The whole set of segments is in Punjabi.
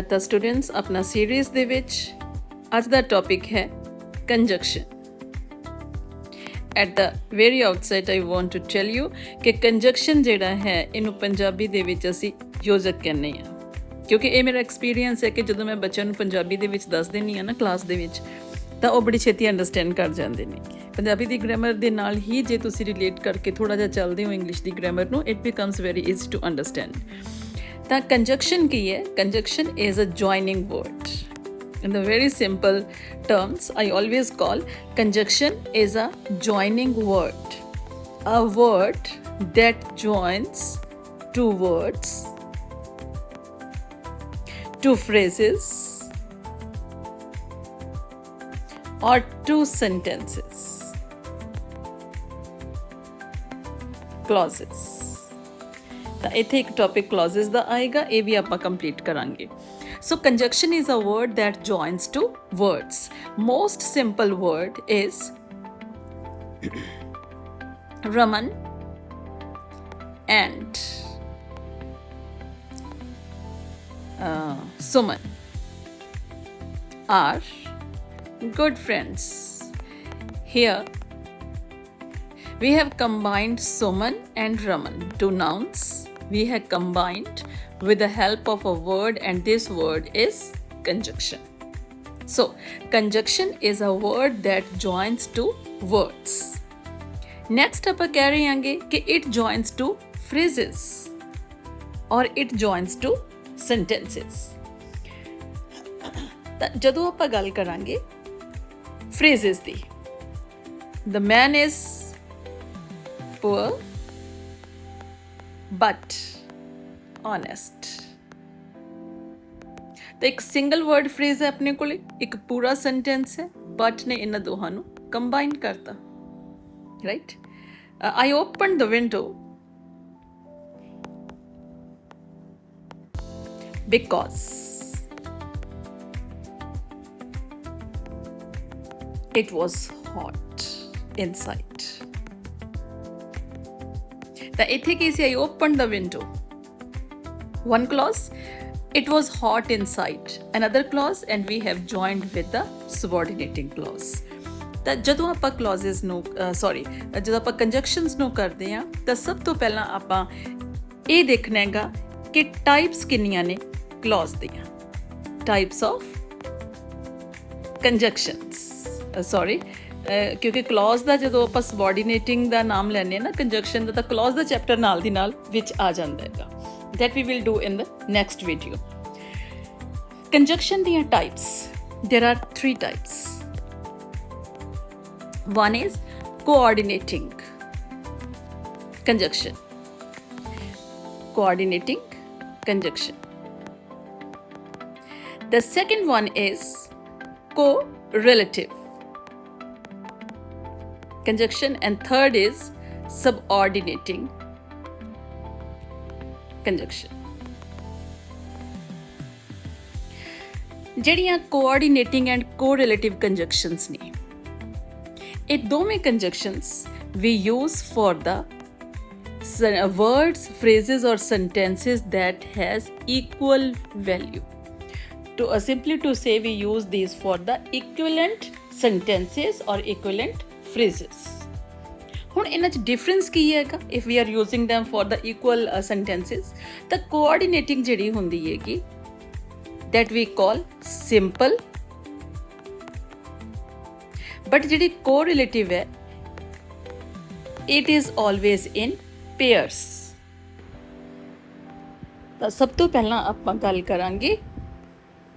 ਤਾਂ ਸਟੂਡੈਂਟਸ ਆਪਣਾ ਸੀਰੀਜ਼ ਦੇ ਵਿੱਚ ਅੱਜ ਦਾ ਟੌਪਿਕ ਹੈ conjunction. At the very outside I want to tell you ਕਿ ਕੰਜੰਕਸ਼ਨ ਜਿਹੜਾ ਹੈ ਇਹਨੂੰ ਪੰਜਾਬੀ ਦੇ ਵਿੱਚ ਅਸੀਂ ਯੋਜਕ ਕਹਿੰਦੇ ਹਾਂ, ਕਿਉਂਕਿ ਇਹ ਮੇਰਾ ਐਕਸਪੀਰੀਅੰਸ ਹੈ ਕਿ ਜਦੋਂ ਮੈਂ ਬੱਚਿਆਂ ਨੂੰ ਪੰਜਾਬੀ ਦੇ ਵਿੱਚ ਦੱਸ ਦਿੰਦੀ ਹਾਂ ਨਾ ਕਲਾਸ ਦੇ ਵਿੱਚ, ਤਾਂ ਉਹ ਬੜੀ ਛੇਤੀ ਅੰਡਰਸਟੈਂਡ ਕਰ ਜਾਂਦੇ ਨੇ। ਪੰਜਾਬੀ ਦੀ ਗ੍ਰਾਮਰ ਦੇ ਨਾਲ ਹੀ ਜੇ ਤੁਸੀਂ ਰਿਲੇਟ ਕਰਕੇ ਥੋੜ੍ਹਾ ਜਿਹਾ ਚੱਲਦੇ ਹੋ ਇੰਗਲਿਸ਼ ਦੀ ਗ੍ਰਾਮਰ ਨੂੰ, it becomes very easy to understand. ਤਾਂ ਕੰਜੰਕਸ਼ਨ ਕੀ ਹੈ? Conjunction is a joining word. In the very simple terms, I always call conjunction is a joining word. A word that joins two words, two phrases, or two sentences, clauses. ਤਾਂ ਇੱਥੇ ਇੱਕ ਟੌਪਿਕ clauses ਦਾ ਆਏਗਾ, ਇਹ ਵੀ ਆਪਾਂ ਕੰਪਲੀਟ ਕਰਾਂਗੇ। So conjunction is a word that joins two words. Most simple word is Raman and Suman are good friends. Here we have combined Suman and Raman, two nouns. We have combined with the help of a word, and this word is conjunction. So conjunction is a word that joins two words. Next ਆਪਾਂ ਕਹਿ ਰਹੇ ਹਾਂਗੇ ਕਿ it joins two phrases or it joins two sentences. ਤਾਂ ਜਦੋਂ ਆਪਾਂ ਗੱਲ ਕਰਾਂਗੇ phrases the, the man is poor but honest. ਤਾਂ ਇੱਕ ਸਿੰਗਲ ਵਰਡ ਫਰੇਜ਼ ਹੈ ਆਪਣੇ ਕੋਲ, ਇੱਕ ਪੂਰਾ ਸੈਂਟੈਂਸ ਹੈ, ਬਟ ਨੇ ਇਹਨਾਂ ਦੋਹਾਂ ਨੂੰ ਕੰਬਾਈਨ ਕਰਤਾ, right? I opened the window because it was hot inside. ਤਾਂ ਇੱਥੇ ਕੀ ਸੀ? I opened the window. One clause, it was hot inside. Another clause, and we have joined with the subordinating clause. ਤਾਂ ਜਦੋਂ ਆਪਾਂ clauses ਨੂੰ ਜਦੋਂ ਆਪਾਂ conjunctions ਨੂੰ ਕਰਦੇ ਹਾਂ ਤਾਂ ਸਭ ਤੋਂ ਪਹਿਲਾਂ ਆਪਾਂ ਇਹ ਦੇਖਣਾ ਹੈਗਾ ਕਿ ਟਾਈਪਸ ਕਿੰਨੀਆਂ ਨੇ clause ਦੀਆਂ, types of conjunctions. ਕਿਉਂਕਿ clause ਦਾ ਜਦੋਂ ਆਪਾਂ subordinating ਦਾ ਨਾਮ ਲੈਂਦੇ ਹਾਂ ਨਾ, conjunction ਦਾ, ਤਾਂ clause ਦਾ ਚੈਪਟਰ ਨਾਲ ਦੀ ਨਾਲ ਵਿੱਚ ਆ ਜਾਂਦਾ ਹੈਗਾ। That we will do in the next video. Conjunction ਦੀਆਂ types. There are three types. One is coordinating conjunction. Coordinating conjunction. The second one is correlative conjunction, and third is subordinating conjunction. ਜਿਹੜੀਆਂ coordinating and correlative conjunctions ਨੇ, ਇਹ ਦੋਵੇਂ conjunctions we use for the words, phrases or sentences that has equal value. Simply to say, we use these for the equivalent sentences or equivalent phrases. ਹੁਣ ਇਹਨਾਂ 'ਚ ਡਿਫਰੈਂਸ ਕੀ ਹੈਗਾ? If we are using them for the equal sentences, ਤਾਂ ਕੋਆਰਡੀਨੇਟਿੰਗ ਜਿਹੜੀ ਹੁੰਦੀ ਹੈਗੀ, that we call simple, but ਜਿਹੜੀ ਕੋਰਿਲੇਟਿਵ ਹੈ, it is always in pairs. ਤਾਂ ਸਭ ਤੋਂ ਪਹਿਲਾਂ ਆਪਾਂ ਗੱਲ ਕਰਾਂਗੇ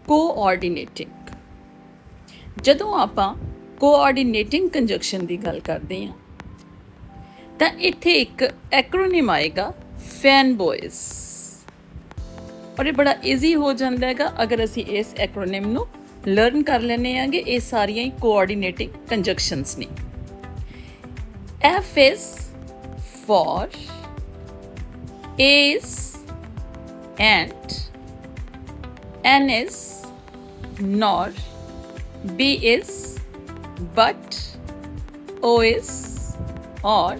ਕੋਆਰਡੀਨੇਟਿੰਗ। ਜਦੋਂ ਆਪਾਂ ਕੋਆਰਡੀਨੇਟਿੰਗ ਕੰਜੰਕਸ਼ਨ ਦੀ ਗੱਲ ਕਰਦੇ ਹਾਂ ਤਾਂ ਇੱਥੇ ਇੱਕ ਐਕਰੋਨਿਮ ਆਏਗਾ, ਫੈਨ ਬॉयਜ਼, ਔਰ ਇਹ ਬੜਾ ਈਜ਼ੀ ਹੋ ਜਾਂਦਾ ਹੈਗਾ ਅਗਰ ਅਸੀਂ ਇਸ ਐਕਰੋਨਿਮ ਨੂੰ ਲਰਨ ਕਰ ਲੈਂਦੇ ਹਾਂਗੇ। ਇਹ ਸਾਰੀਆਂ ਹੀ ਕੋਆਰਡੀਨੇਟਿੰਗ ਕੰਜੰਕਸ਼ਨਸ ਨੇ। F is for is and, N is nor, B is but, O is or,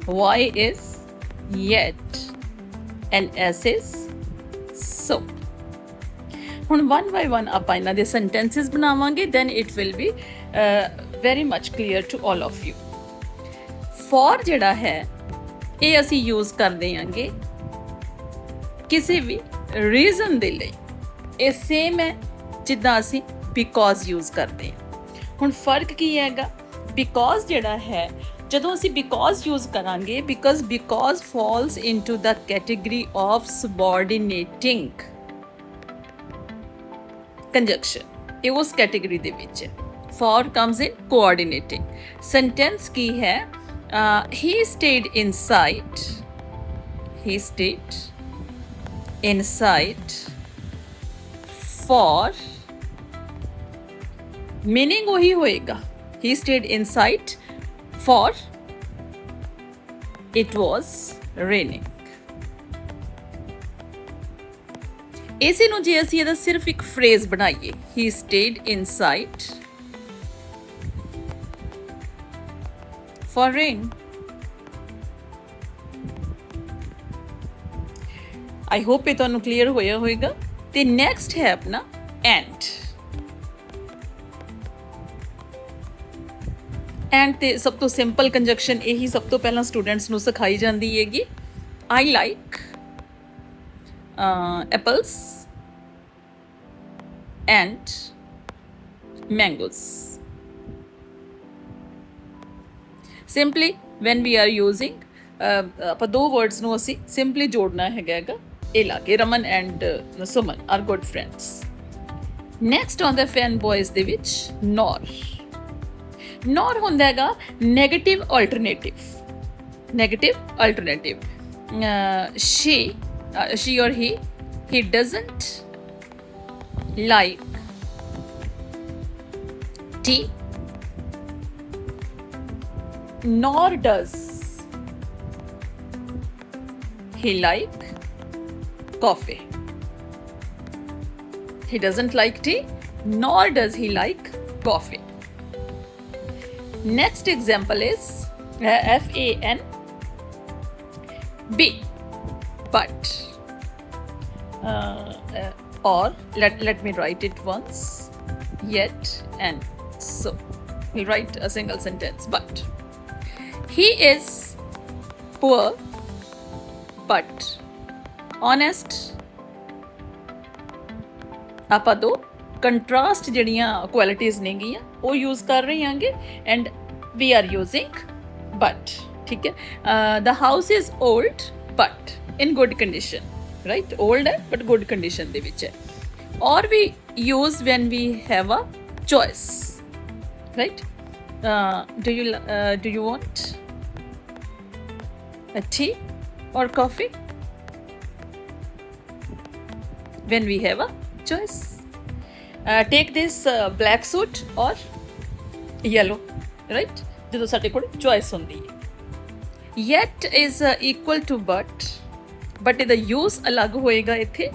Y is yet, and S is so. ਹੁਣ one by one ਆਪਾਂ ਇਹਨਾਂ ਦੇ sentences ਬਣਾਵਾਂਗੇ, then it will be very much clear to all of you. For ਜਿਹੜਾ ਹੈ ਇਹ ਅਸੀਂ ਯੂਜ਼ ਕਰਦੇ ਆਂਗੇ ਕਿਸੇ ਵੀ ਰੀਜ਼ਨ ਦੇ ਲਈ। ਇਹ ਸੇਮ ਹੈ ਜਿੱਦਾਂ ਅਸੀਂ ਬਿਕੋਜ਼ ਯੂਜ਼ ਕਰਦੇ ਹਾਂ। ਹੁਣ ਫਰਕ ਕੀ ਹੈਗਾ? ਬਿਕੋਜ਼ ਜਿਹੜਾ ਹੈ ਜਦੋਂ ਅਸੀਂ ਬਿਕੋਜ਼ ਯੂਜ਼ ਕਰਾਂਗੇ, because falls into the category of subordinating conjunction, ਇਹ ਉਸ ਕੈਟੇਗਰੀ ਦੇ ਵਿੱਚ ਹੈ। For comes in coordinating. Sentence ਕੀ ਹੈ? he stayed inside for, meaning वही होएगा, he stayed inside for it was raining। ਇਸੇ ਨੂੰ ਜੇ ਅਸੀਂ ਇਹਦਾ ਸਿਰਫ ਇੱਕ ਫਰੇਜ਼ ਬਣਾਈਏ, he stayed inside for rain। I hope ਇਹ ਤੁਹਾਨੂੰ ਕਲੀਅਰ ਹੋਇਆ ਹੋਵੇਗਾ। ਤੇ ਨੈਕਸਟ ਹੈ ਆਪਣਾ and। and ਤੇ ਸਭ ਤੋਂ ਸਿੰਪਲ ਕੰਜੰਕਸ਼ਨ ਇਹੀ ਸਭ ਤੋਂ ਪਹਿਲਾਂ ਸਟੂਡੈਂਟਸ ਨੂੰ ਸਿਖਾਈ ਜਾਂਦੀ ਹੈਗੀ। I like apples and mangoes। Simply when we are using ਆਪਾਂ ਦੋ ਵਰਡਸ ਨੂੰ ਅਸੀਂ ਸਿੰਪਲੀ ਜੋੜਨਾ ਹੈਗਾ ਇਹ ਲਾ ਕੇ। Raman and Suman are good friends. Next ਆਉਂਦਾ ਫੈਨ ਬॉयਜ਼ ਦੇ ਵਿੱਚ ਨੋਰ। ਨੋਰ ਹੁੰਦਾ ਹੈਗਾ negative alternative. she or he doesn't like tea nor does he like coffee। he doesn't like tea nor does he like coffee। next example is FAN B, but or let me write it once, yet and so we'll write a single sentence। but he is poor but honest। ਆਪਾਂ ਦੋ ਕੰਟਰਾਸਟ ਜਿਹੜੀਆਂ ਕੁਆਲਿਟੀਜ਼ ਨੇਗੀਆਂ ਉਹ ਯੂਜ਼ ਕਰ ਰਹੇ ਹਾਂਗੇ and we are using but. ਠੀਕ ਹੈ। the house is old but in good condition, right? old ਹੈ but good condition ਦੇ ਵਿੱਚ ਹੈ। or we use when we have a choice, right? do you want a tea or coffee? when we have a choice, take this black suit or yellow, right? ਜਦੋਂ ਸਾਡੇ ਕੋਲ choice ਹੁੰਦੀ ਹੈ। yet is equal to but ਇਹਦਾ use ਅਲੱਗ ਹੋਏਗਾ ਇੱਥੇ।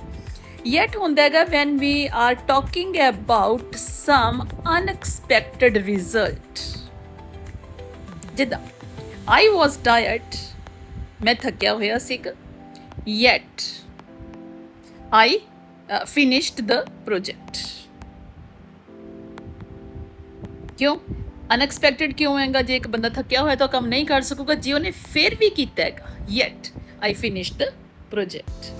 yet ਹੁੰਦਾ ਹੈਗਾ when we are talking about some unexpected result। ਜਿੱਦਾਂ I was tired, ਮੈਂ ਥੱਕਿਆ ਹੋਇਆ ਸੀਗਾ, yet I finished the project। ਕਿਉਂ ਅਨਐਕਸਪੈਕਟਡ ਕਿਉਂ ਹੈਗਾ? ਜੇ ਇੱਕ ਬੰਦਾ ਥੱਕਿਆ ਹੋਇਆ ਤਾਂ ਕੰਮ ਨਹੀਂ ਕਰ ਸਕੂਗਾ, ਜੇ ਉਹਨੇ ਫਿਰ ਵੀ ਕੀਤਾ ਹੈਗਾ yet I finished the project।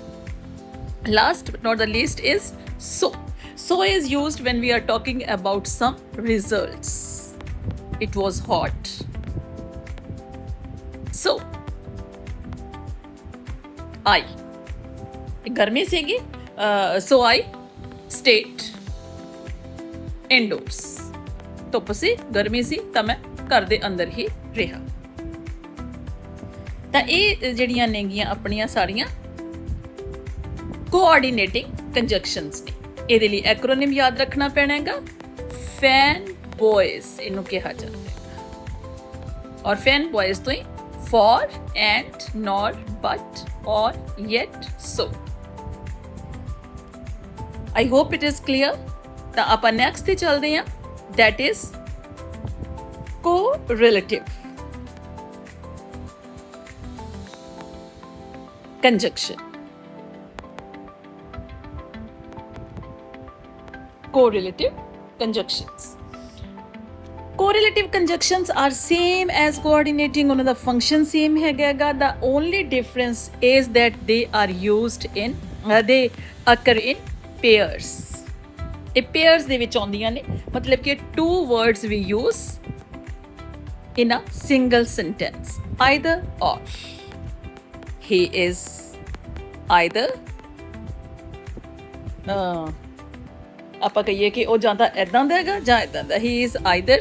last but not the least is so is used when we are talking about some results। it was hot so I गर्मी सीगी so I stayed indoors। ਧੁੱਪ ਸੀ, ਗਰਮੀ ਸੀ ਤਾਂ ਮੈਂ ਘਰ ਦੇ ਅੰਦਰ ਹੀ ਰਿਹਾ। ਤਾਂ ਇਹ ਜਿਹੜੀਆਂ ਨੇਗੀਆਂ ਆਪਣੀਆਂ ਸਾਰੀਆਂ ਕੋਆਰਡੀਨੇਟਿੰਗ ਕੰਜੰਕਸ਼ਨਸ ਨੇ। ਇਹਦੇ ਲਈ ਐਕਰੋਨਿਮ ਯਾਦ ਰੱਖਣਾ ਪੈਣਾ ਹੈਗਾ। ਫੈਨ ਬॉयਜ਼ ਇਹਨੂੰ ਕਿਹਾ ਜਾਂਦਾ ਹੈ ਔਰ ਫੈਨ ਬॉयਜ਼ ਤੋਂ ਹੀ for and nor but or yet so। I hope it is clear। ਤਾਂ ਆਪਾਂ ਨੈਕਸਟ ਤੇ ਚੱਲਦੇ ਹਾਂ, that is correlative conjunction। correlative conjunctions. Correlative conjunctions are same as coordinating. ਉਹਨਾਂ ਦਾ function same ਹੈਗਾ. The only difference is that they are used in they occur in pairs. ਇਹ pairs ਦੇ ਵਿੱਚ ਆਉਂਦੀਆਂ ਨੇ, ਮਤਲਬ ਕਿ two words we use in a single sentence, either or. He is either ਆਪਾਂ ਕਹੀਏ ਕਿ ਉਹ ਜਾਂ ਤਾਂ ਇੱਦਾਂ ਦਾ ਹੈਗਾ ਜਾਂ ਇੱਦਾਂ ਦਾ. He is either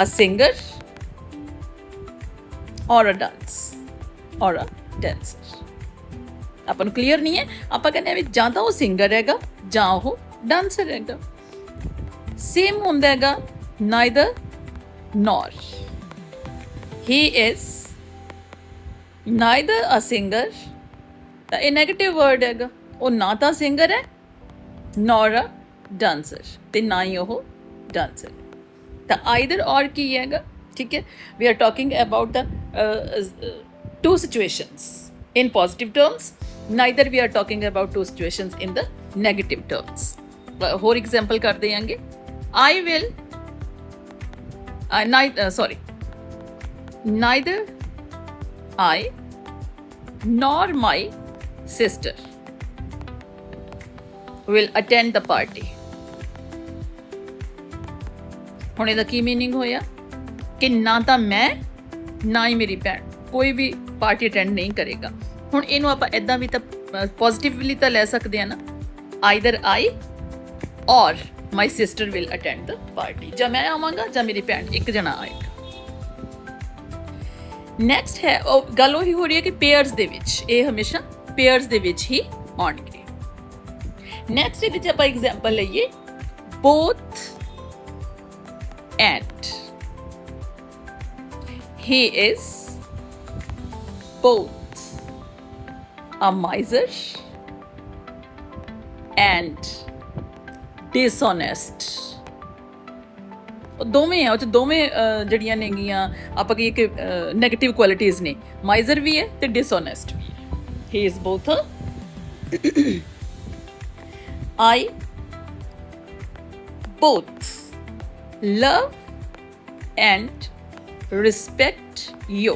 a singer or a dance or a dancer. ਆਪਾਂ ਨੂੰ ਕਲੀਅਰ ਨਹੀਂ ਹੈ, ਆਪਾਂ ਕਹਿੰਦੇ ਆ ਵੀ ਜਾਂ ਤਾਂ ਉਹ ਸਿੰਗਰ ਹੈਗਾ ਜਾਂ ਉਹ ਡਾਂਸਰ ਹੈਗਾ. ਸੇਮ ਹੁੰਦਾ ਹੈਗਾ neither nor. He is neither a singer, ਤਾਂ ਇਹ ਨੈਗੇਟਿਵ ਵਰਡ ਹੈਗਾ. ਉਹ ਨਾ ਤਾਂ ਸਿੰਗਰ ਹੈ nor a dancer, ਤੇ ਨਾ ਹੀ ਉਹ ਡਾਂਸਰ. ਤਾਂ either or ਕੀ ਹੈਗਾ, ਠੀਕ ਹੈ. We are talking about the two situations in positive terms. Neither we are talking about two situations in the negative terms. ਹੋਰ example ਕਰ ਦਿਆਂਗੇ. I will neither I nor my sister will attend the party. ਹੁਣ ਇਹਦਾ ਕੀ ਮੀਨਿੰਗ ਹੋਇਆ ਕਿ ਨਾ ਤਾਂ ਮੈਂ ਨਾ ਹੀ ਮੇਰੀ ਭੈਣ ਕੋਈ ਵੀ ਪਾਰਟੀ ਅਟੈਂਡ ਨਹੀਂ ਕਰੇਗਾ. ਹੁਣ ਇਹਨੂੰ ਆਪਾਂ ਇੱਦਾਂ ਵੀ ਤਾਂ ਪੋਜ਼ਿਟਿਵਲੀ ਤਾਂ ਲੈ ਸਕਦੇ ਆ ਨਾ, ਆਈਦਰ ਆਈ ਔਰ my sister will attend the party. ਜਾਂ ਮੈਂ ਆਵਾਂਗਾ ਜਾਂ ਮੇਰੀ ਭੈਣ, ਇੱਕ ਜਣਾ ਆਏਗਾ. ਨੈਕਸਟ ਹੈ ਉਹ ਗੱਲ ਉਹੀ ਹੋ ਰਹੀ ਹੈ ਕਿ ਪੇਅਰਸ ਦੇ ਵਿੱਚ, ਇਹ ਹਮੇਸ਼ਾ ਪੇਅਰਸ ਦੇ ਵਿੱਚ ਹੀ ਆਉਣਗੇ. ਨੈਕਸਟ ਇਹਦੇ 'ਚ ਆਪਾਂ ਐਗਜ਼ਾਮਪਲ ਲਈਏ both and. He is both a miser and dishonest. ਦੋਵੇਂ ਆ, ਉਹ 'ਚ ਦੋਵੇਂ ਜਿਹੜੀਆਂ ਨੇਗੀਆਂ ਆਪਾਂ ਕਹੀਏ ਕਿ ਨੈਗੇਟਿਵ ਕੁਆਲਿਟੀਜ਼ ਨੇ. ਮਾਈਜ਼ਰ ਵੀ ਹੈ ਤੇ ਡਿਸਓਨੈਸਟ ਵੀ ਹੈ. ਹੀ is both I both love and respect you.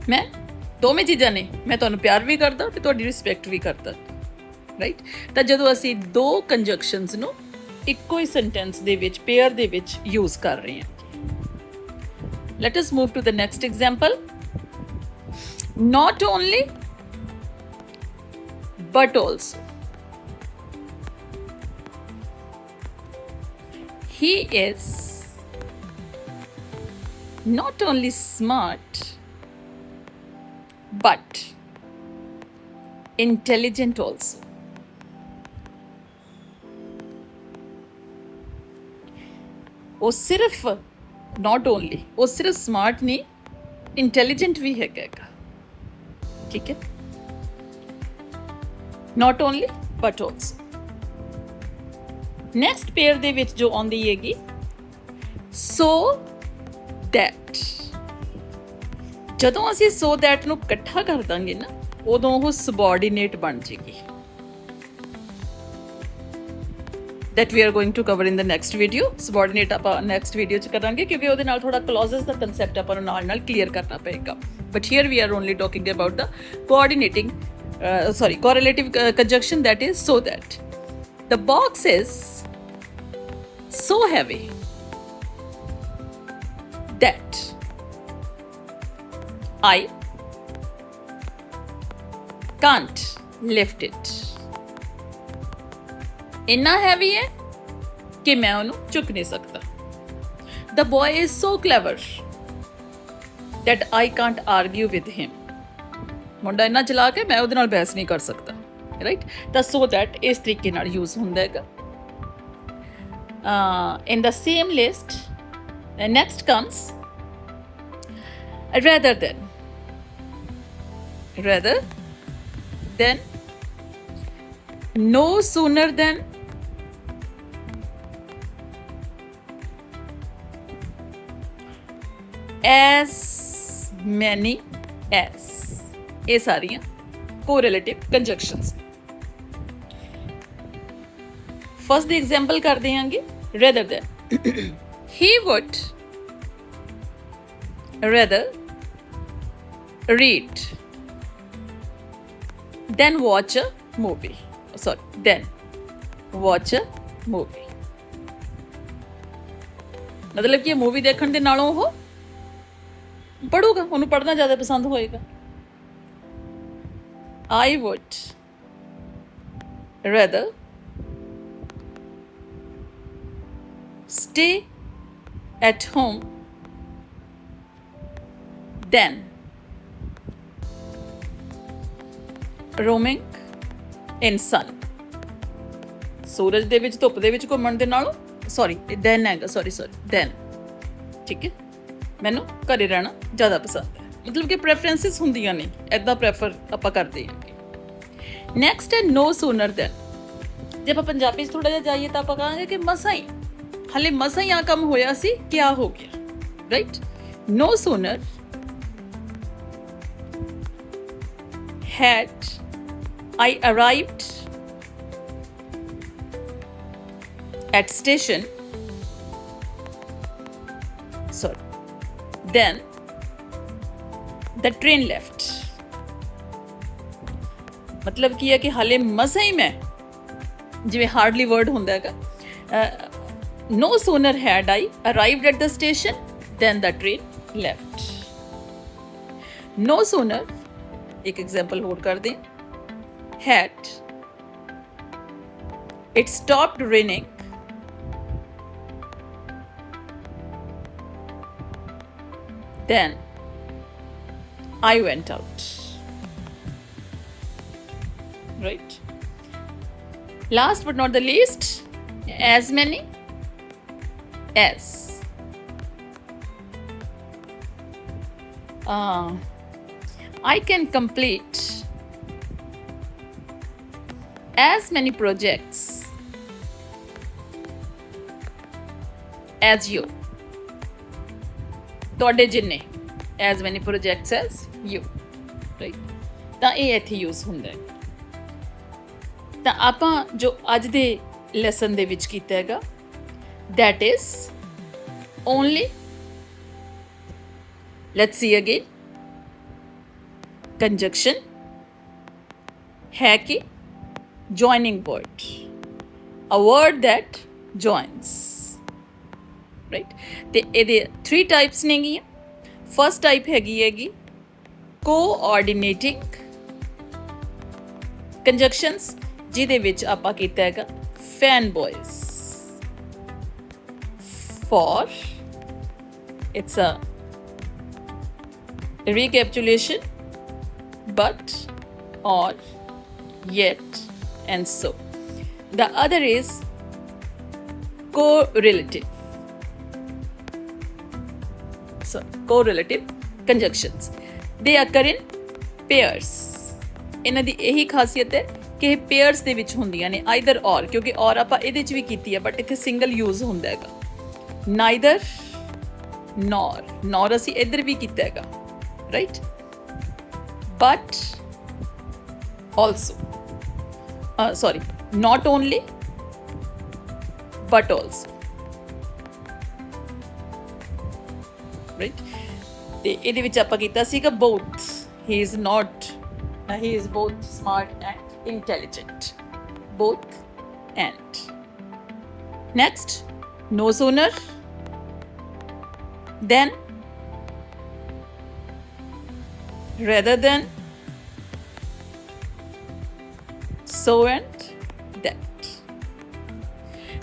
ਮੈਂ ਦੋਵੇਂ ਚੀਜ਼ਾਂ ਨੇ, ਮੈਂ ਤੁਹਾਨੂੰ ਪਿਆਰ ਵੀ ਕਰਦਾ ਤੇ ਤੁਹਾਡੀ ਰਿਸਪੈਕਟ ਵੀ ਕਰਦਾ, ਰਾਈਟ. ਤਾਂ ਜਦੋਂ ਅਸੀਂ ਦੋ ਕੰਜੰਕਸ਼ਨਸ ਨੂੰ ਇੱਕੋ ਹੀ ਸੈਂਟੈਂਸ ਦੇ ਵਿੱਚ ਪੇਅਰ ਦੇ ਵਿੱਚ ਯੂਜ਼ ਕਰ ਰਹੇ ਹਾਂ. Let us move to the next example. Not only but also. He is not only smart but intelligent also. ਉਹ ਸਿਰਫ not only, ਉਹ ਸਿਰਫ smart ਨਹੀਂ, intelligent ਵੀ ਹੈਗਾ, ਠੀਕ ਹੈ. Not only but also. Next pair ਦੇ ਵਿੱਚ ਜੋ ਆਉਂਦੀ ਹੈਗੀ so that. ਜਦੋਂ ਅਸੀਂ so that ਨੂੰ ਇਕੱਠਾ ਕਰ ਦਾਂਗੇ ਨਾ, ਉਦੋਂ ਉਹ subordinate ਬਣ ਜੇਗੀ. that we are going to cover in the next video. Subordinate ਆਪਾਂ next video 'ਚ ਕਰਾਂਗੇ ਕਿਉਂਕਿ ਉਹਦੇ ਨਾਲ ਥੋੜਾ clauses ਦਾ concept ਆਪਾਂ ਨੂੰ ਨਾਲ clear ਕਰਨਾ ਪਏਗਾ. But here we are only talking about the correlative conjunction, that is so that. The box is so heavy that I can't lift it. ਇੰਨਾ ਹੈਵੀ ਹੈ ਕਿ ਮੈਂ ਉਹਨੂੰ ਚੁੱਕ ਨਹੀਂ ਸਕਦਾ. The boy is so clever that I can't argue with him. ਮੁੰਡਾ ਇੰਨਾ ਚਲਾਕ ਹੈ, ਮੈਂ ਉਹਦੇ ਨਾਲ ਬਹਿਸ ਨਹੀਂ ਕਰ ਸਕਦਾ, ਰਾਈਟ. ਤਾਂ so that ਇਸ ਤਰੀਕੇ ਨਾਲ ਯੂਜ਼ ਹੁੰਦਾ ਹੈਗਾ. In the same list, next comes rather than. Rather than, no sooner than, as many as. ਇਹ ਸਾਰੀਆਂ correlative conjunctions. ਫਸਟ ਦੀ ਐਗਜ਼ਾਮਪਲ ਕਰ ਦਿਆਂਗੇ, rather than. He would rather read than watch a movie. Sorry, then watch a movie. ਮਤਲਬ ਕਿ ਮੂਵੀ ਦੇਖਣ ਦੇ ਨਾਲੋਂ ਉਹ ਪੜੂਗਾ, ਉਹਨੂੰ ਪੜ੍ਹਨਾ ਜ਼ਿਆਦਾ ਪਸੰਦ ਹੋਏਗਾ. I would rather stay at home than roaming in sun. ਸੂਰਜ ਦੇ ਵਿੱਚ, ਧੁੱਪ ਦੇ ਵਿੱਚ ਘੁੰਮਣ ਦੇ ਨਾਲੋਂ ਦੈਨ ਹੈਗਾ, ਦੈਨ, ਠੀਕ ਹੈ, ਮੈਨੂੰ ਘਰੇ ਰਹਿਣਾ ਜ਼ਿਆਦਾ ਪਸੰਦ ਹੈ. ਮਤਲਬ ਕਿ ਪ੍ਰੈਫਰੈਂਸਿਸ ਹੁੰਦੀਆਂ ਨੇ, ਇੱਦਾਂ ਪ੍ਰੈਫਰ ਆਪਾਂ ਕਰਦੇ ਹਾਂ. ਨੈਕਸਟ ਹੈ ਨੋ ਸੂਨਰ ਦੈਨ. ਜੇ ਆਪਾਂ ਪੰਜਾਬੀ 'ਚ ਥੋੜ੍ਹਾ ਜਿਹਾ ਜਾਈਏ ਤਾਂ ਆਪਾਂ ਕਹਾਂਗੇ ਕਿ ਮਸਾਂ ਹੀ ਆ ਕੰਮ ਹੋਇਆ ਸੀ, ਕਿਆ ਹੋ ਗਿਆ, right. No sooner had I arrived at station, then the train left. ਮਤਲਬ ਕੀ ਹੈ ਕਿ ਹਾਲੇ ਮਸਾਂ ਹੀ ਮੈਂ, ਜਿਵੇਂ ਹਾਰਡਲੀ ਵਰਡ ਹੁੰਦਾ ਹੈਗਾ, no sooner had I arrived at the station then the train left. No sooner, एक एग्जाम्पल होल्ड कर दें, had it stopped raining then I went out. Right. Last but not the least, as many as. I can complete as many projects as you. ਤੁਹਾਡੇ ਜਿੰਨੇ, as many projects as you, right? ਤਾਂ ਇਹ ਇੱਥੇ ਯੂਜ਼ ਹੁੰਦਾ ਹੈ. ਤਾਂ ਆਪਾਂ ਜੋ ਅੱਜ ਦੇ ਲੈਸਨ ਦੇ ਵਿੱਚ ਕੀਤਾ ਹੈਗਾ, that is only, let's see again, conjunction है कि joining word, a word that joins, right? ਤੇ ਇਹਦੇ 3 types ਨੇਗੀਆਂ. ਫਸਟ ਟਾਈਪ ਹੈਗੀ coordinating conjunctions, ਜਿਹਦੇ ਵਿੱਚ ਆਪਾਂ ਕੀਤਾ ਹੈਗਾ fanboys. For it's a recapitulation, but, or, yet, and so. The other is correlative. So, correlative conjunctions. They occur in pairs. ਇਹਨਾਂ ਦੀ ਇਹੀ ਖਾਸੀਅਤ ਹੈ ਕਿ ਇਹ ਪੇਅਰਸ ਦੇ ਵਿੱਚ ਹੁੰਦੀਆਂ ਨੇ, ਆਈਦਰ ਔਰ, ਕਿਉਂਕਿ ਔਰ ਆਪਾਂ ਇਹਦੇ 'ਚ ਵੀ ਕੀਤੀ ਹੈ, ਬਟ ਇੱਥੇ ਸਿੰਗਲ ਯੂਜ਼ ਹੁੰਦਾ ਹੈਗਾ. ਨਾਈਦਰ ਨੌਰ ਅਸੀਂ ਇੱਧਰ ਵੀ ਕੀਤਾ ਹੈਗਾ, right. But also, not only, but also, right? ਤੇ ਇਹਦੇ ਵਿੱਚ ਆਪਾਂ ਕੀਤਾ ਸੀਗਾ both. He is both smart and intelligent. Both and. Next, no sooner than, rather than, so and that.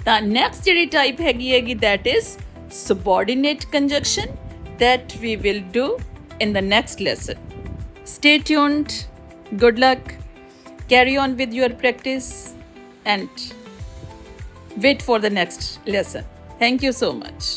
The next ਜਿਹੜੀ type ਹੈਗੀ that is subordinate conjunction, that we will do in the next lesson. Stay tuned. Good luck. Carry on with your practice and wait for the next lesson. Thank you so much.